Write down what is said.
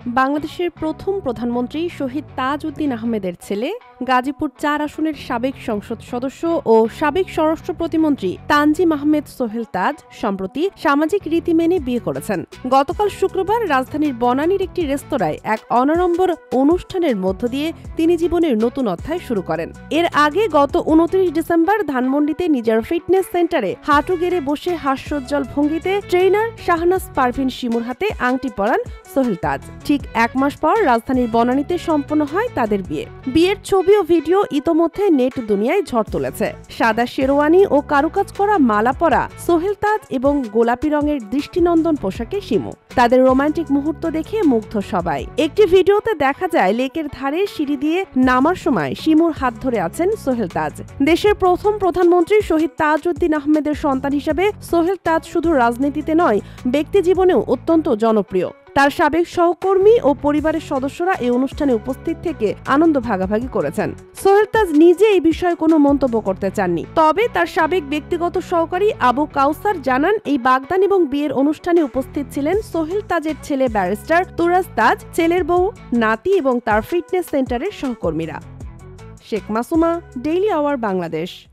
বাংলাদেশের প্রথম প্রধানমন্ত্রী শহীদ তাজউদ্দিন আহমেদের ছেলে গাজীপুর ৪ আসনের সাবেক সংসদ সদস্য ও সাবেক স্বরাষ্ট্র প্রতিমন্ত্রী তানজিম আহমেদ সোহেল তাজ সম্প্রতি সামাজিক রীতি মেনে বিয়ে করেছেন। গতকাল শুক্রবার রাজধানীর বনানীর একটি রেস্তোরাঁয় এক অনাড়ম্বর অনুষ্ঠানের মধ্য দিয়ে তিনি জীবনের নতুন অধ্যায় শুরু করেন। এর আগে গত ২৯ ডিসেম্বর ধানমন্ডিতে নিজের ফিটনেস সেন্টারে হাঁটু গেড়ে বসে হাস্যোজ্জ্বল ভঙ্গিতে ট্রেইনার শাহনাজ পারভিন শিমুর হাতে আংটি পরান সোহেল তাজ। ঠিক এক মাস পর রাজধানীর বনানীতে সম্পন্ন হয় তাদের বিয়ে। বিয়ের ছবি ও ভিডিও ইতোমধ্যে নেট দুনিয়ায় ঝড় তুলেছে। সাদা শেরওয়ানি ও কারুকাজ করা মালা পরা সোহেল তাজ এবং গোলাপি রঙের দৃষ্টিনন্দন পোশাকে শিমু। তাদের রোমান্টিক মুহূর্ত দেখে মুগ্ধ সবাই। একটি ভিডিওতে দেখা যায় লেকের ধারে সিঁড়ি দিয়ে নামার সময় শিমুর হাত ধরে আছেন সোহেল তাজ। দেশের প্রথম প্রধানমন্ত্রী শহীদ তাজউদ্দিন আহমেদের সন্তান হিসেবে সোহেল তাজ শুধু রাজনীতিতে নয়, ব্যক্তি জীবনেও অত্যন্ত জনপ্রিয়। তার সাবেক সহকর্মী ও পরিবারের সদস্যরা এই অনুষ্ঠানে উপস্থিত থেকে আনন্দ ভাগাভাগি করেছেন। সোহেল তাজ নিজে এই বিষয়ে কোনো মন্তব্য করতে চাননি। তবে তার সাবেক ব্যক্তিগত সহকারী আবু কাউসার জানান, এই বাগদান এবং বিয়ের অনুষ্ঠানে উপস্থিত ছিলেন সোহেল তাজের ছেলে ব্যারিস্টার তুরাজ তাজ, ছেলের বউ, নাতি এবং তার ফিটনেস সেন্টারের সহকর্মীরা। Sheikh Masuma, daily our, Bangladesh.